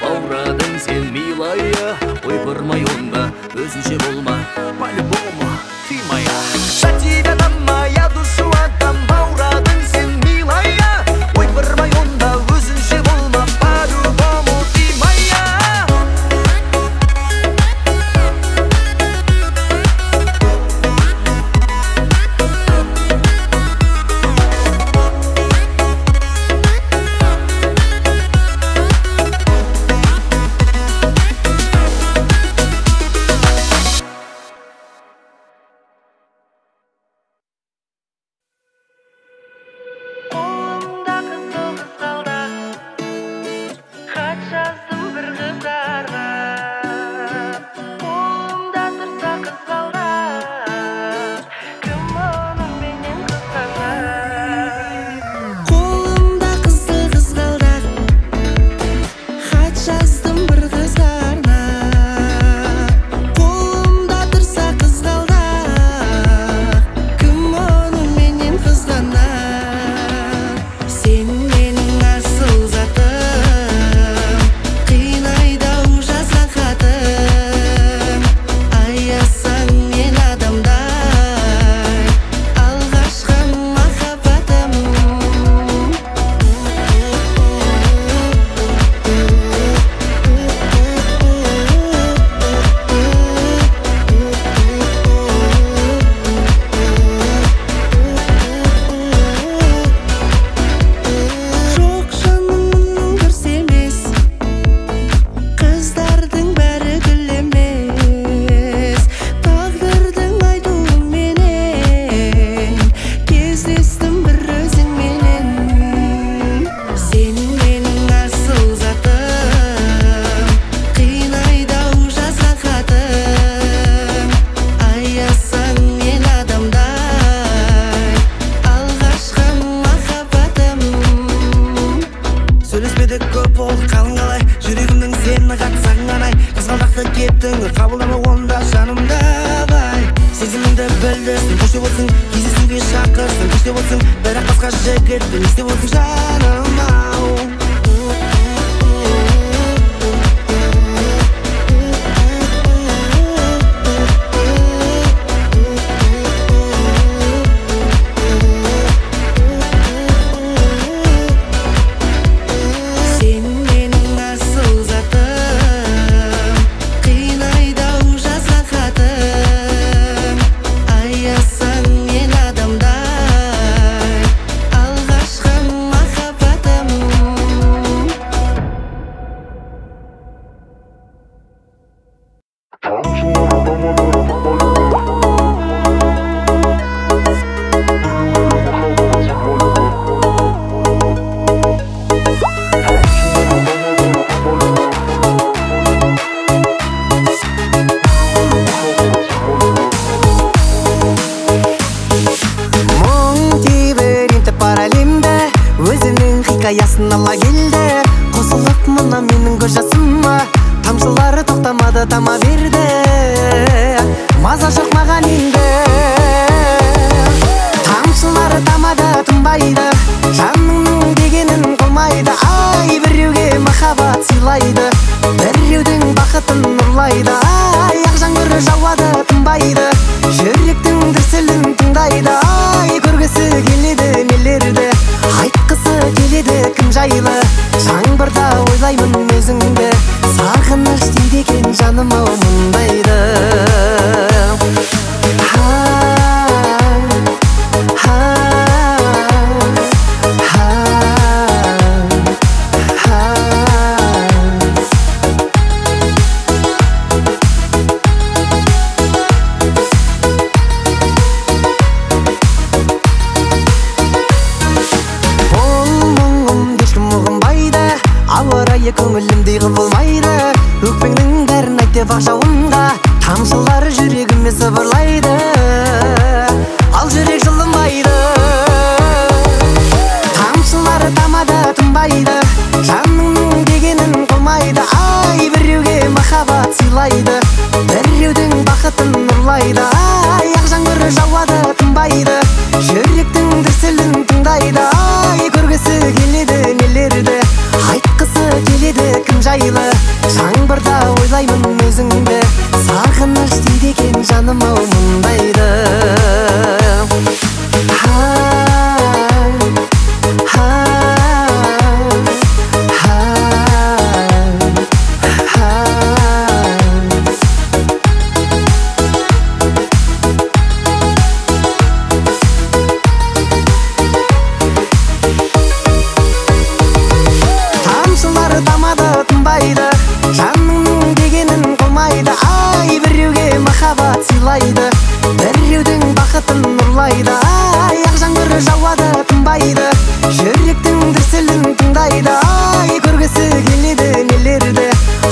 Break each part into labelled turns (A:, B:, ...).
A: баурадың сен милая. Ойпырмай онда өзінше болма, по-любому ты моя. За тебя дам моя душу отдам, баурадың сен милая. Ойпырмай онда өзінше болма, по-любому ты моя.
B: Хикаясын ала келді, қосылып мына менің көз жасыма. Тамшылары тоқтамады, тама берді, маза жоқ маған енді. Тамшылары тамады, тынбайды, жаныңның дегенін қылмайды. Ай, біреуге махаббат сыйлайды, біреудің бақытын ұрлайды. Ай, ақ жаңбыр жауады, тынбайды, жүректің дүрсілін тыңдайды. Ай, көргісі келеді нелерді, айтқысы келеді кім жайлы. Жаңбырда ойлаймын өзіңді, сағыныш дейді екен жаным ау мұндайды. Көңілімдей құбылмайды, өкпеңнің бәрін айт деп ақ жауынға. Тамшылары жүрегіме сыбырлайды, ал жүрек жылынбайды. Тамшылары тамады, тынбайды, жаныңның дегенін қылмайды. Ай, біреуге махаббат сыйлайды, біреудің бақытын ұрлайды. Ай, ақ жаңбыр жауады, тынбайды, жүректің дүрсілін тыңдайды. Ай, көргісі келеді нелерді, айтқысы келеді кім жайлы. жаңбырда ойлаймын өзіңді, сағыныш дейді екен жаным ау мұндайды. Жанның дегенін қылмайды, ай біреуге махаббат сыйлайды, біреудің бақытын нұрлайды, ай ақ жаңбыр жауады тынбайды, жүректің дүрсілін тыңдайды, ай көргісі келеді нелерді,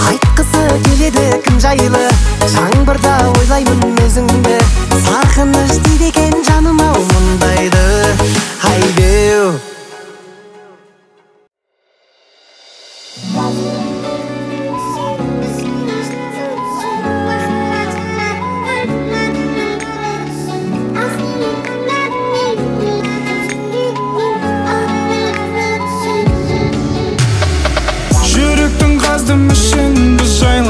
B: айтқысы келеді кім жайлы, жаңбырда ойлаймын өзіңді, сағыныш дейді екен жаным ау мұндайды. Ай беу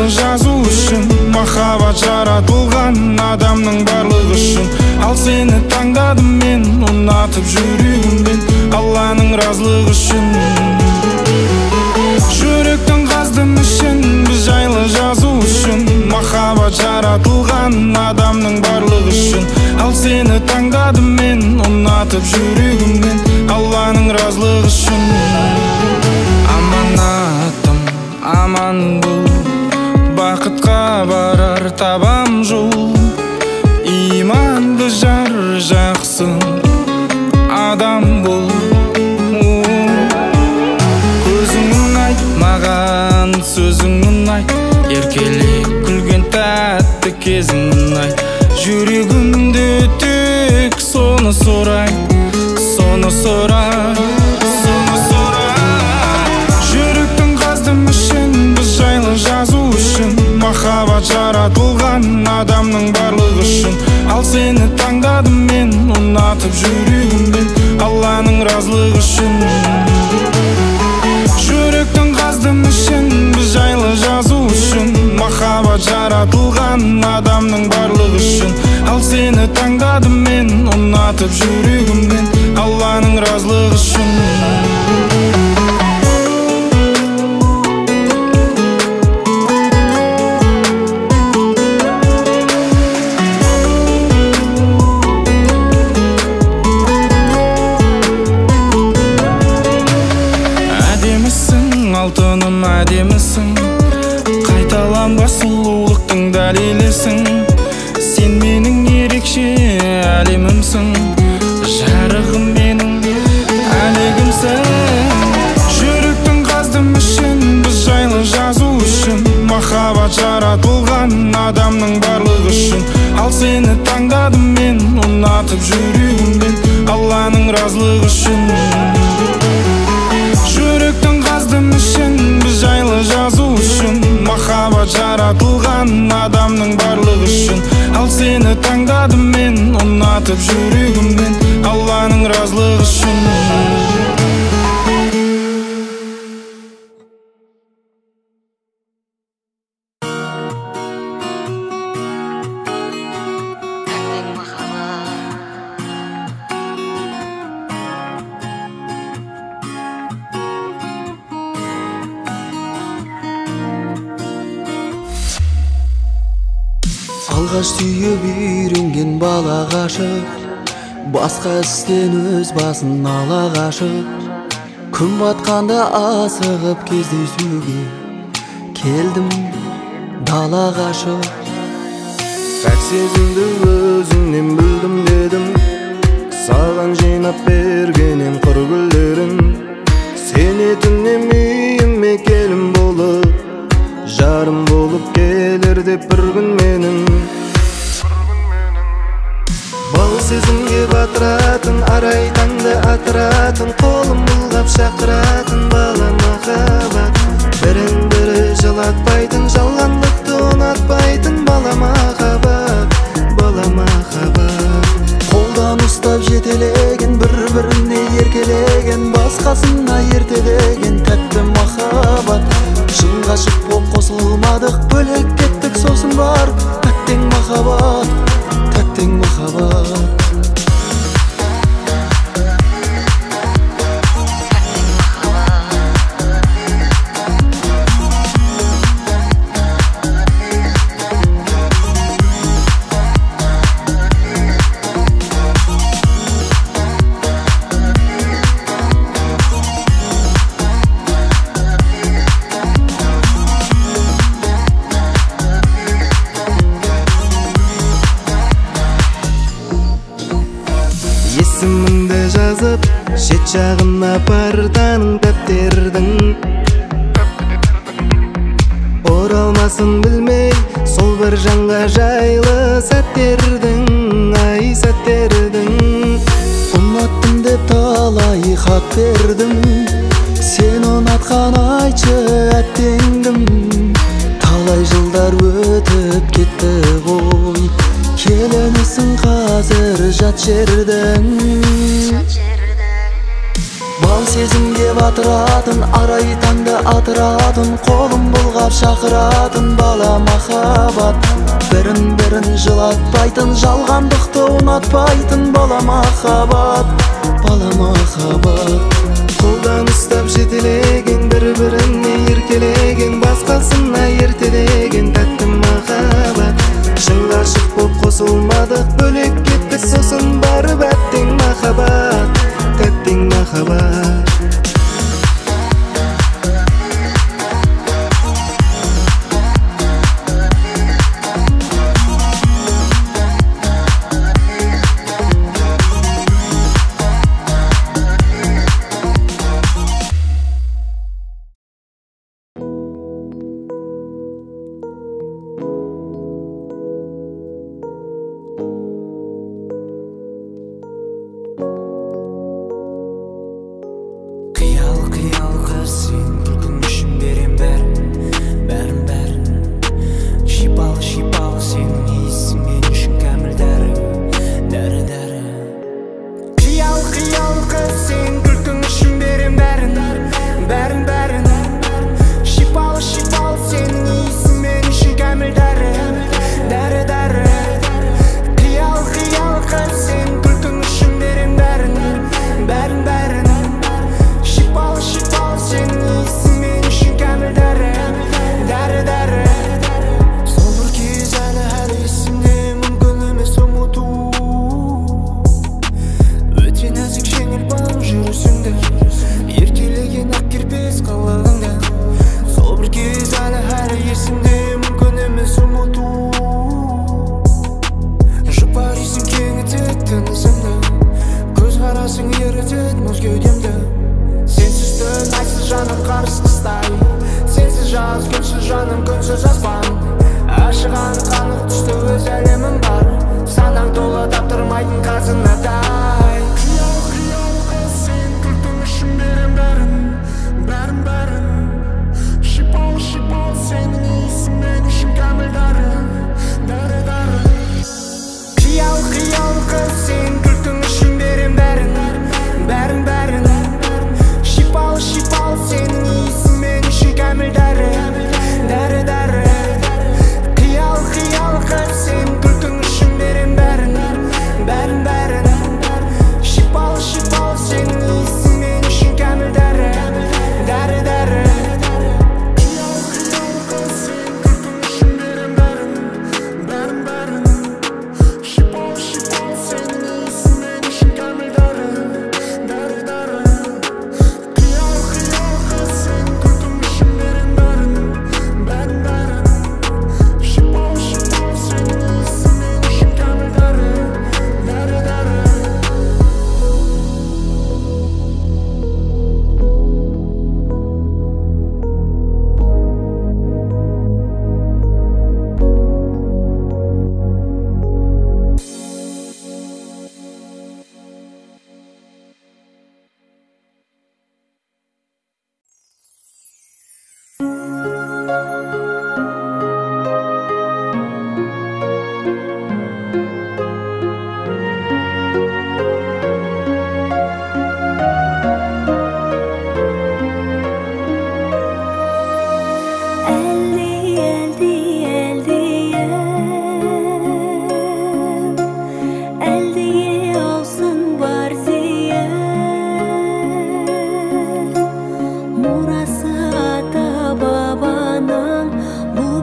C: жазу үшін махаббат жаратылған адамның барлығы үшін. Ал сені таңдадым мен, ұнатып жүрегіммен, Алланың разылығы үшін. Жүректің қаздым үшін, біз жайлы жазу үшін махаббат жаратылған адамның барлығы үшін. Ал сені таңдадым мен, ұнатып жүрегіммен, Алланың разылығы үшін. Аманатым, аман бол, бақытқа барар табам жол, иманды жар жақсы адам бол. Көзіңнен айт маған сөзіңнен айт, еркелік күлген тәтті кезіңнен айт, жүрегімде тек соны сорай, соны сорай, соны сорай. Жүректің қаздым үшін, біз жайлы жазу үшін махаббат жаратылған адамның барлығы үшін. Ал сені таңдадым мен, ұнатып жүрегіммен, Алланың разылығы үшін. Жүректің қаздым үшін, біз жайлы жазу үшін махаббат жаратылған адамның барлығы үшін. Ал сені таңдадым мен, ұнатып жүрегіммен, Алланың разылығы үшін. Алтыным әдемісің, қайталанбас сұлулықтың дәлелісің, сен менің ерекше әлемімсің, жарығым менің әлегімсің. Жүректің қаздым үшін, біз жайлы жазу үшін махаббат жаратылған адамның барлығы үшін. Ал сені таңдадым мен, ұнатып жүрегіммен, Алланың разылығы үшін. Жүректің қаздым үшін, біз жайлы жазу үшін махаббат жаратылған адамның барлығы үшін. Ал сені таңдадым мен, ұнатып жүрегіммен, Алланың разылығы үшін.
A: Алғаш сүйіп үйренген бала ғашық, басқа істен өз басын ала қашып, күн батқанда асығып кездесуге келдім дала қашып. Пәк сезімді өзіңнен білдім дедім, саған жинап бергенем құр гүлдерін. Сен етінен үйіме келін болып, жарым болып келер деп бір күн менің. Бал сезімге батыратын, арай таңды атыратын, қолым бұлғап шақыратын бала махаббат. Бірін-бірі жылатпайтын, жалғандықты ұнатпайтын бала махаббат, бала махаббат. Қолдан ұстап жетелеген, бір-біріне еркелеген, басқасына ертелеген тәтті махаббат. Шын ғашық боп
B: жазып, шет жағына партаның дәптердің. Оралмасын білмей, сол бір жанға жайлы сәттердің, ай сәттердің. Ұнаттым деп талай хат бердім, сен ұнатқан айтшы әттеңдім. Талай жылдар өтіп кетті ғой, келемісің қазір жат жердің. Бал сезімге батыратын, арай таңды атыратын, қолым бұлғап шақыратын бала махаббат. Бірін-бірін жылатпайтын, жалғандықты ұнатпайтын бала махаббат, бала махаббат. Қолдан ұстап жетелеген, бір-біріне еркелеген, басқасына ертелеген тәтті махаббат. Шынға ғашық боп қосылмадық, бөлек кеттік, сосын барып әттең махаббат, тәттең махаббат.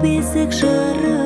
D: Бесік жыры